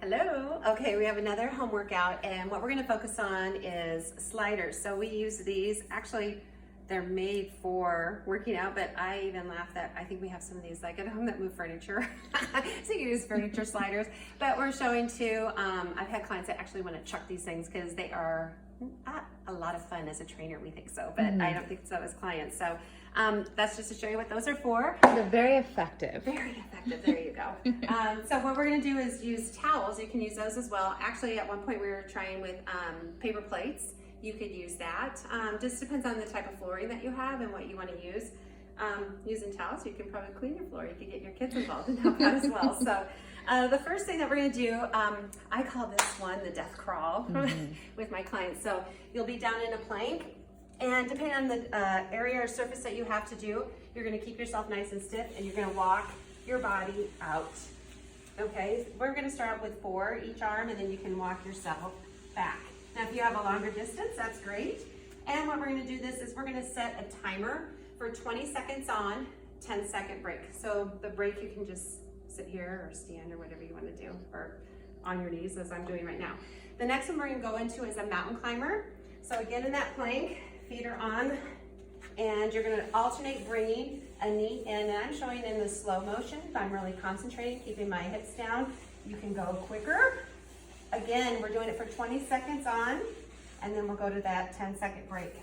Hello. Okay, we have another home workout, and what we're going to focus on is sliders. So we use these. Actually, they're made for working out, but I even laugh that I think we have some of these like at home that move furniture. So you use furniture sliders. But we're showing too, I've had clients that actually want to chuck these things because they are a lot of fun as a trainer, we think so, but I don't think so as clients. So that's just to show you what those are for. They're very effective. Very effective, there you go. So what we're gonna do is use towels. You can use those as well. Actually, at one point we were trying with paper plates. You could use that. Just depends on the type of flooring that you have and what you wanna use. Using towels, you can probably clean your floor. You can get your kids involved and help out as well. So the first thing that we're gonna do, I call this one the death crawl with my clients. So you'll be down in a plank, and depending on the area or surface that you have to do, you're gonna keep yourself nice and stiff, and you're gonna walk your body out. Okay, we're gonna start with 4 each arm, and then you can walk yourself back. Now, if you have a longer distance, that's great. And what we're gonna do this is we're gonna set a timer for 20 seconds on, 10-second break. So the break, you can just sit here or stand or whatever you wanna do, or on your knees as I'm doing right now. The next one we're gonna go into is a mountain climber. So again, in that plank, feet are on, and you're gonna alternate bringing a knee in. And I'm showing in the slow motion. If I'm really concentrating, keeping my hips down, you can go quicker. Again, we're doing it for 20 seconds on, and then we'll go to that 10-second break.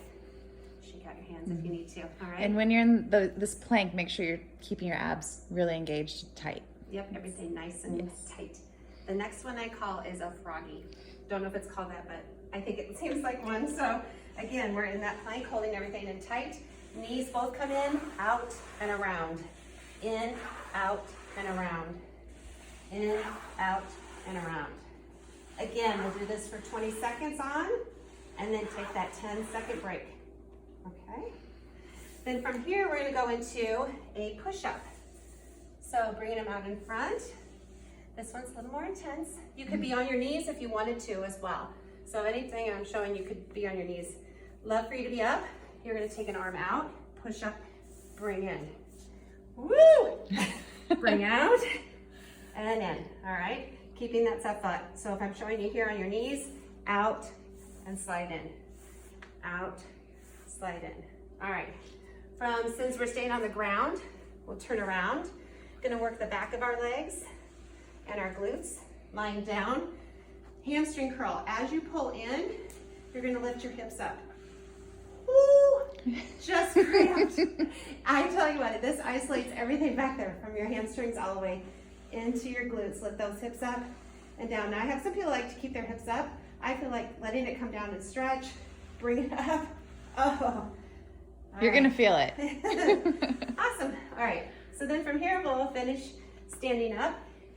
Shake out your hands if you need to, all right? And when you're in this plank, make sure you're keeping your abs really engaged, tight. Yep, everything nice and tight. The next one I call is a froggy. Don't know if it's called that, but I think it seems like one. So again, we're in that plank, holding everything in tight. Knees both come in, out and around. In, out, and around. In, out, and around. Again, we'll do this for 20 seconds on, and then take that 10-second break. Okay? Then from here, we're gonna go into a push-up. So bringing them out in front. This one's a little more intense. You could be on your knees if you wanted to as well. So anything I'm showing, you could be on your knees. Love for you to be up. You're gonna take an arm out, push up, bring in. Woo! Bring out, and in, all right? Keeping that set foot. So if I'm showing you here on your knees, out and slide in. Out, slide in. All right, since we're staying on the ground, we'll turn around. Gonna work the back of our legs and our glutes, lying down. Hamstring curl. As you pull in, you're gonna lift your hips up. Woo! Just cramped. I tell you what, this isolates everything back there from your hamstrings all the way into your glutes. Lift those hips up and down. Now I have some people like to keep their hips up. I feel like letting it come down and stretch, bring it up. Oh. You're gonna feel it. Awesome. All right. So then from here, we'll finish standing up.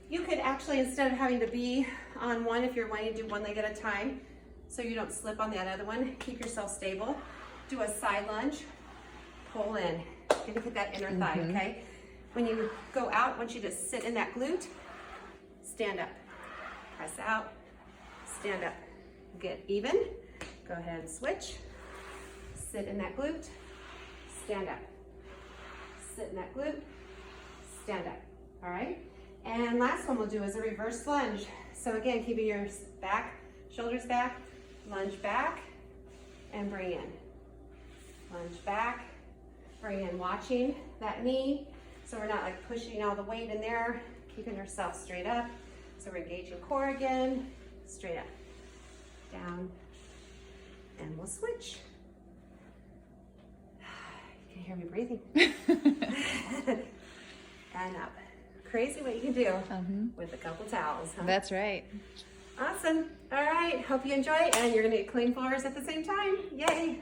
You could actually, instead of having to be on one, if you're wanting to do one leg at a time, so you don't slip on that other one, keep yourself stable. Do a side lunge, pull in. You're gonna hit that inner thigh, okay? When you go out, I want you to sit in that glute, stand up, press out, stand up. Get even, go ahead and switch. Sit in that glute, stand up. Sit in that glute, stand up, all right? And last one we'll do is a reverse lunge. So again, keeping your back, shoulders back, lunge back, and bring in. Lunge back, bring in, watching that knee. So we're not like pushing all the weight in there, keeping ourselves straight up. So we're engaging core again, straight up, down, and we'll switch. You can hear me breathing. And up. Crazy what you can do with a couple towels. Huh? That's right. Awesome. All right. Hope you enjoy, and you're going to get clean floors at the same time. Yay.